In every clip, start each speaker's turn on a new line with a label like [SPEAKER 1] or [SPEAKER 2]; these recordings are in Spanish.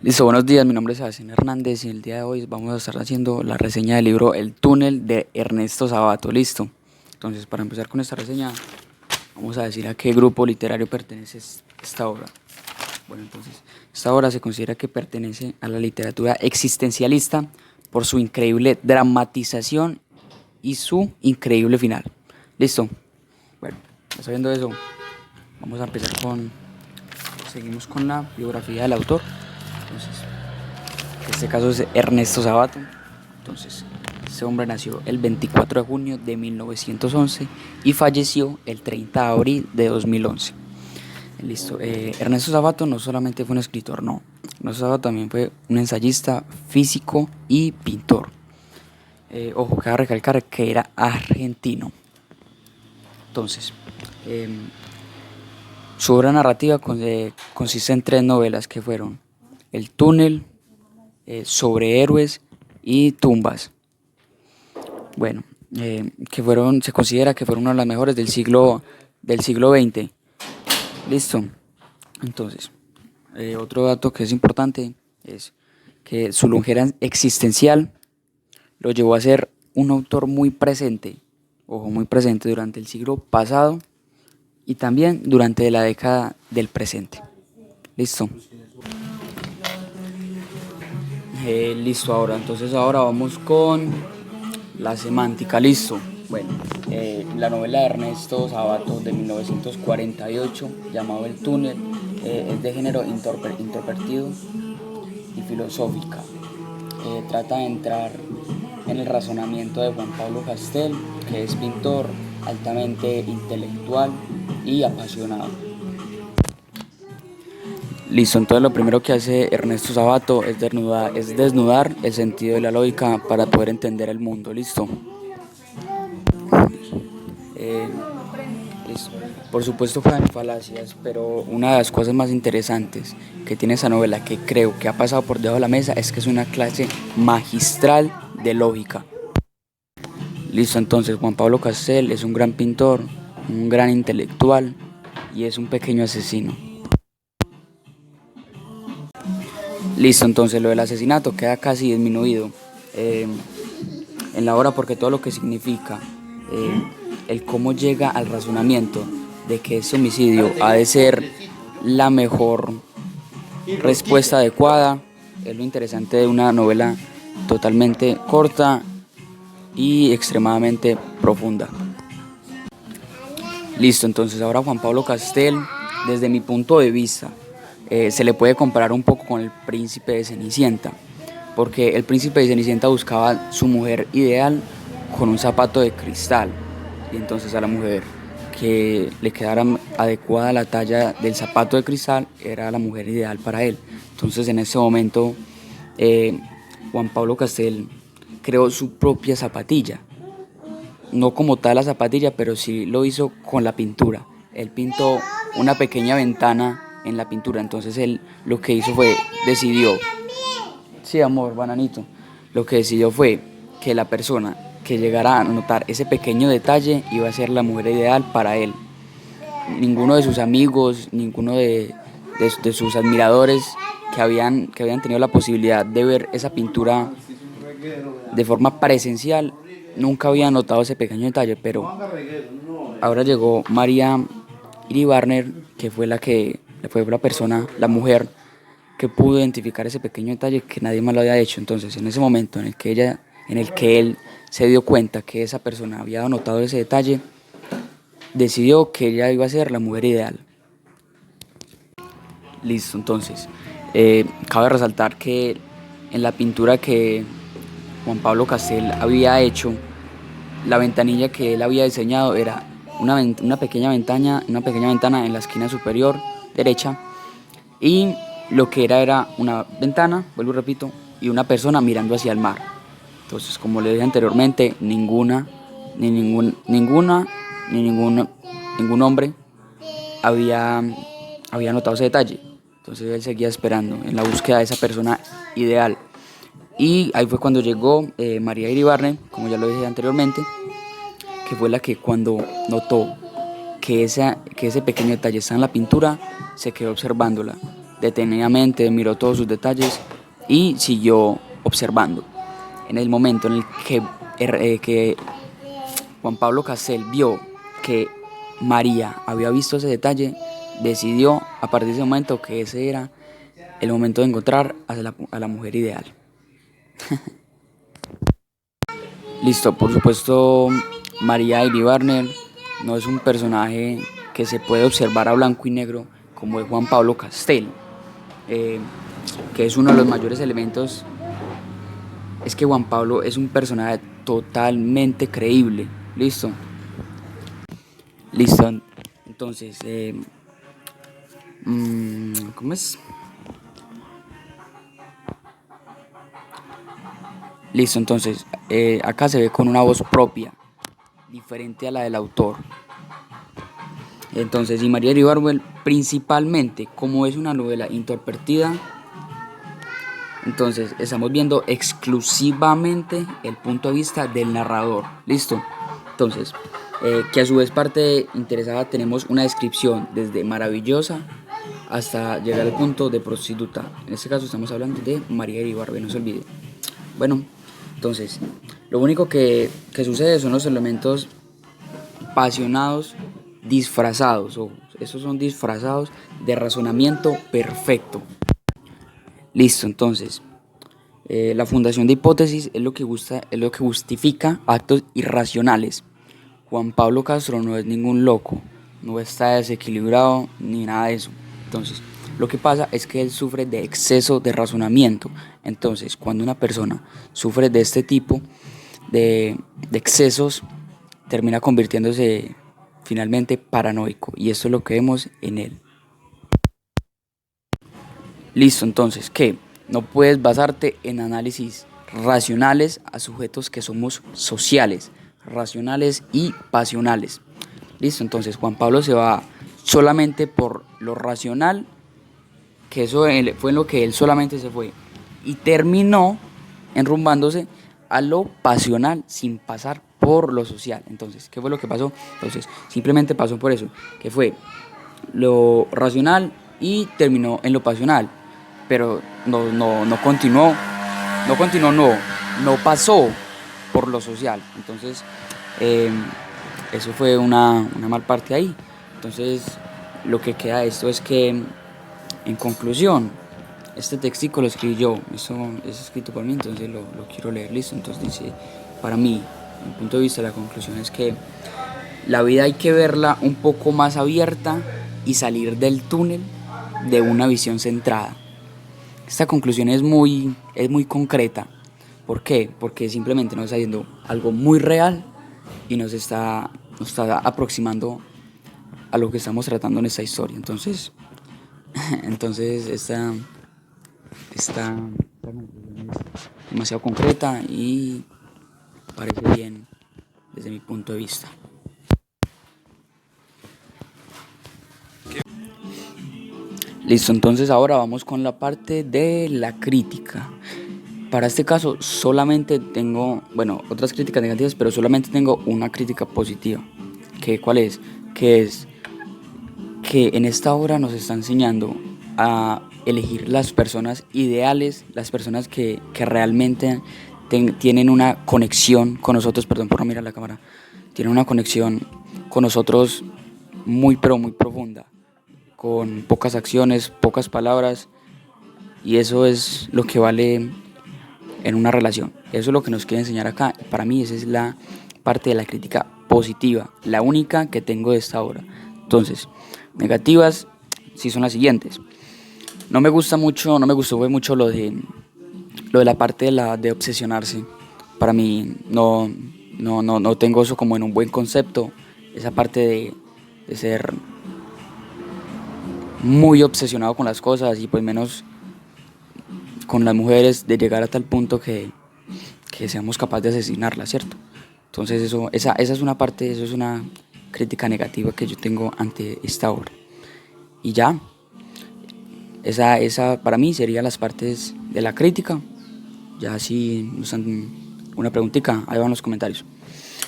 [SPEAKER 1] Listo, buenos días, mi nombre es Sebastián Hernández y el día de hoy vamos a estar haciendo la reseña del libro El túnel de Ernesto Sabato, listo. Entonces, para empezar con esta reseña, vamos a decir a qué grupo literario pertenece esta obra. Bueno, entonces, esta obra se considera que pertenece a la literatura existencialista por su increíble dramatización y su increíble final. Listo. Bueno, ya sabiendo eso, vamos a empezar seguimos con la biografía del autor. Entonces, en este caso es Ernesto Sabato. Entonces, este hombre nació el 24 de junio de 1911 y falleció el 30 de abril de 2011. Listo. Ernesto Sabato no solamente fue un escritor, no. Ernesto Sabato también fue un ensayista, físico y pintor. Ojo, cabe recalcar que era argentino. Entonces, su obra narrativa consiste en 3 novelas que fueron El túnel, Sobre héroes y Tumbas. Bueno, se considera que fueron una de las mejores del siglo XX. Listo. Entonces, otro dato que es importante es que su longevidad existencial lo llevó a ser un autor muy presente, ojo, muy presente durante el siglo pasado y también durante la década del presente. Listo. Listo, ahora vamos con la semántica, listo. Bueno, la novela de Ernesto Sabato de 1948, llamado El túnel, es de género introvertido y filosófica. Trata de entrar en el razonamiento de Juan Pablo Castel, que es pintor altamente intelectual y apasionado. Listo, entonces lo primero que hace Ernesto Sabato es desnudar el sentido de la lógica para poder entender el mundo. Listo. Listo. Por supuesto caen falacias, pero una de las cosas más interesantes que tiene esa novela, que creo que ha pasado por debajo de la mesa, es que es una clase magistral de lógica. Listo, entonces Juan Pablo Castel es un gran pintor, un gran intelectual y es un pequeño asesino. Listo, entonces lo del asesinato queda casi disminuido en la obra porque todo lo que significa, el cómo llega al razonamiento de que ese homicidio ha de ser la mejor respuesta adecuada, es lo interesante de una novela totalmente corta y extremadamente profunda. Listo, entonces ahora Juan Pablo Castel, desde mi punto de vista, se le puede comparar un poco con el príncipe de Cenicienta, porque el príncipe de Cenicienta buscaba su mujer ideal con un zapato de cristal, y entonces a la mujer que le quedara adecuada la talla del zapato de cristal era la mujer ideal para él. Entonces en ese momento Juan Pablo Castel creó su propia zapatilla, no como tal la zapatilla, pero sí lo hizo con la pintura. Él pintó una pequeña ventana en la pintura, entonces él lo que hizo fue, decidió, sí amor, bananito, lo que decidió fue que la persona que llegara a notar ese pequeño detalle iba a ser la mujer ideal para él. Ninguno de sus amigos, ninguno de sus admiradores que habían tenido la posibilidad de ver esa pintura de forma presencial, nunca habían notado ese pequeño detalle, pero ahora llegó María Iribarner, que fue la persona, la mujer que pudo identificar ese pequeño detalle que nadie más lo había hecho. Entonces, en ese momento en el que él se dio cuenta que esa persona había notado ese detalle, decidió que ella iba a ser la mujer ideal. Listo, entonces, cabe resaltar que en la pintura que Juan Pablo Castel había hecho, la ventanilla que él había diseñado era una pequeña ventana en la esquina superior derecha, y lo que era una ventana, vuelvo y repito, y una persona mirando hacia el mar. Entonces, como le dije anteriormente, ningún hombre había notado ese detalle. Entonces él seguía esperando en la búsqueda de esa persona ideal. Y ahí fue cuando llegó María Iribarne, como ya lo dije anteriormente, que fue la que cuando notó que ese pequeño detalle está en la pintura, se quedó observándola. detenidamente, miró todos sus detalles y siguió observando. En el momento en el que Juan Pablo Castel vio que María había visto ese detalle, decidió a partir de ese momento que ese era el momento de encontrar a la mujer ideal. Listo, por supuesto, María Iribarner no es un personaje que se puede observar a blanco y negro como es Juan Pablo Castel, que es uno de los mayores elementos. Es que Juan Pablo es un personaje totalmente creíble. Listo. Listo. Entonces, ¿cómo es? Listo, entonces, acá se ve con una voz propia, diferente a la del autor. Entonces, y María Iribarwen, principalmente, como es una novela interpretada, entonces estamos viendo exclusivamente el punto de vista del narrador. Listo. Entonces, que a su vez parte interesada tenemos una descripción desde maravillosa hasta llegar al punto de prostituta. En este caso estamos hablando de María Iribarwen, no se olvide. Bueno, entonces, lo único que sucede son los elementos apasionados disfrazados, o esos son disfrazados de razonamiento perfecto. Listo, entonces, la fundación de hipótesis es lo que justifica actos irracionales. Juan Pablo Castro no es ningún loco, no está desequilibrado ni nada de eso. Entonces, lo que pasa es que él sufre de exceso de razonamiento. Entonces, cuando una persona sufre de este tipo de excesos, termina convirtiéndose finalmente paranoico. Y esto es lo que vemos en él. Listo, entonces, ¿qué? No puedes basarte en análisis racionales a sujetos que somos sociales, racionales y pasionales. Listo, entonces Juan Pablo se va solamente por lo racional, que eso fue en lo que él solamente se fue, y terminó enrumbándose a lo pasional sin pasar por lo social. Entonces, ¿qué fue lo que pasó? Entonces, simplemente pasó por eso, que fue lo racional y terminó en lo pasional, pero no continuó, no pasó por lo social. Entonces, eso fue una mal parte ahí. Entonces, lo que queda de esto es que, en conclusión, este textico lo escribí yo, eso es escrito por mí, entonces lo quiero leer. Listo, entonces dice, para mí, mi punto de vista, la conclusión es que la vida hay que verla un poco más abierta y salir del túnel de una visión centrada. Esta conclusión es muy concreta. ¿Por qué? Porque simplemente nos está diciendo algo muy real y nos está aproximando a lo que estamos tratando en esta historia. Entonces esta conclusión es demasiado concreta y parece bien desde mi punto de vista. Listo, entonces ahora vamos con la parte de la crítica. Para este caso solamente tengo, otras críticas negativas, pero solamente tengo una crítica positiva. ¿Cuál es? Que es que en esta obra nos está enseñando a elegir las personas ideales, las personas que realmente tienen una conexión con nosotros, perdón por no mirar la cámara, tienen una conexión con nosotros muy pero muy profunda, con pocas acciones, pocas palabras, y eso es lo que vale en una relación. Eso es lo que nos quiere enseñar acá. Para mí esa es la parte de la crítica positiva, la única que tengo de esta obra. Entonces, negativas sí son las siguientes. No me gustó mucho lo de la parte de obsesionarse. Para mí no tengo eso como en un buen concepto, esa parte de ser muy obsesionado con las cosas y pues menos con las mujeres, de llegar a tal punto que seamos capaces de asesinarlas, ¿cierto? Entonces esa es una parte, eso es una crítica negativa que yo tengo ante esta obra. Y ya, esa para mí serían las partes de la crítica. Ya si nos dan una preguntita, ahí van los comentarios.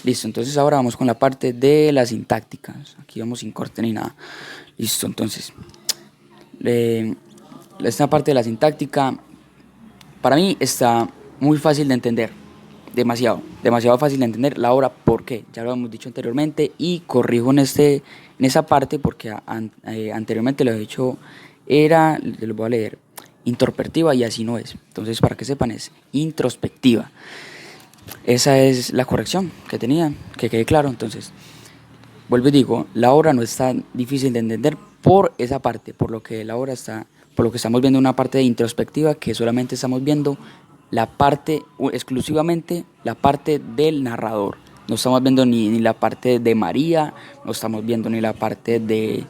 [SPEAKER 1] Listo, entonces ahora vamos con la parte de las sintácticas. Aquí vamos sin corte ni nada. Listo, entonces esta parte de la sintáctica para mí está muy fácil de entender, demasiado fácil de entender la obra. ¿Por qué? Ya lo hemos dicho anteriormente y corrijo en esa parte porque anteriormente lo he dicho, lo voy a leer, introspectiva y así no es. Entonces, para que sepan, es introspectiva. Esa es la corrección que tenía, que quede claro. Entonces, vuelvo y digo, la obra no es tan difícil de entender por esa parte, por lo que estamos viendo una parte de introspectiva, que solamente estamos viendo exclusivamente la parte del narrador. No estamos viendo ni la parte de María, no estamos viendo ni la parte de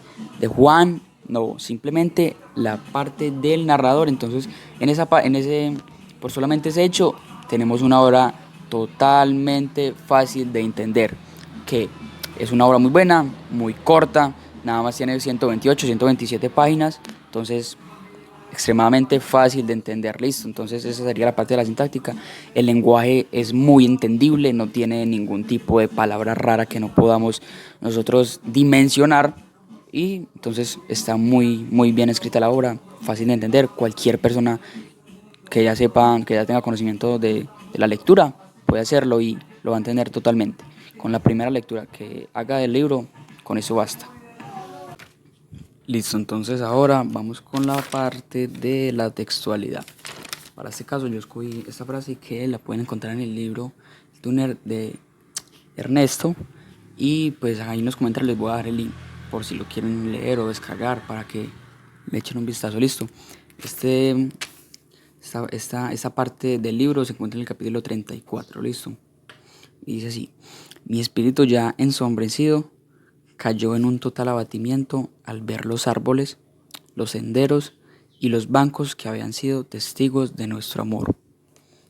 [SPEAKER 1] Juan, no, simplemente la parte del narrador. Entonces, por solamente ese hecho, tenemos una obra totalmente fácil de entender, que es una obra muy buena, muy corta, nada más tiene 128, 127 páginas, entonces extremadamente fácil de entender, listo. Entonces esa sería la parte de la sintáctica. El lenguaje es muy entendible, no tiene ningún tipo de palabra rara que no podamos nosotros dimensionar, y entonces está muy bien escrita la obra, fácil de entender. Cualquier persona que ya sepa, que ya tenga conocimiento de la lectura, puede hacerlo y lo va a entender totalmente. Con la primera lectura que haga del libro, con eso basta. Listo, entonces ahora vamos con la parte de la textualidad. Para este caso yo escogí esta frase que la pueden encontrar en el libro Tuner de Ernesto, y pues ahí en los comentarios les voy a dar el link por si lo quieren leer o descargar para que le echen un vistazo. Listo. Esta parte del libro se encuentra en el capítulo 34, listo. Y dice así: mi espíritu ya ensombrecido cayó en un total abatimiento al ver los árboles, los senderos y los bancos que habían sido testigos de nuestro amor.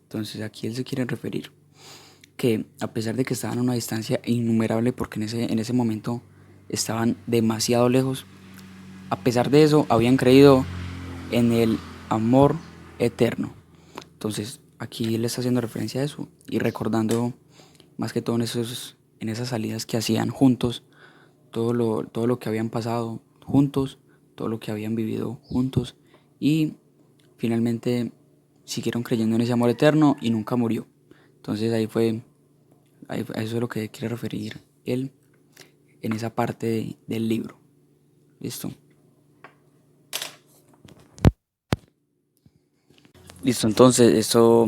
[SPEAKER 1] Entonces aquí él se quiere referir que a pesar de que estaban a una distancia innumerable, porque en ese momento estaban demasiado lejos, a pesar de eso habían creído en el amor eterno. Entonces aquí él está haciendo referencia a eso y recordando más que todo en esas salidas que hacían juntos, todo lo que habían pasado juntos, todo lo que habían vivido juntos, y finalmente siguieron creyendo en ese amor eterno y nunca murió. Entonces eso es lo que quiere referir él en esa parte del libro. Listo. Listo, entonces esto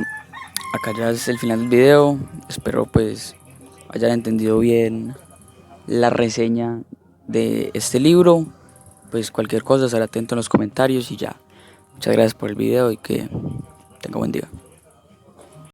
[SPEAKER 1] acá ya es el final del video. Espero pues hayan entendido bien la reseña de este libro. Pues cualquier cosa, estar atento en los comentarios y ya. Muchas gracias por el video y que tenga buen día.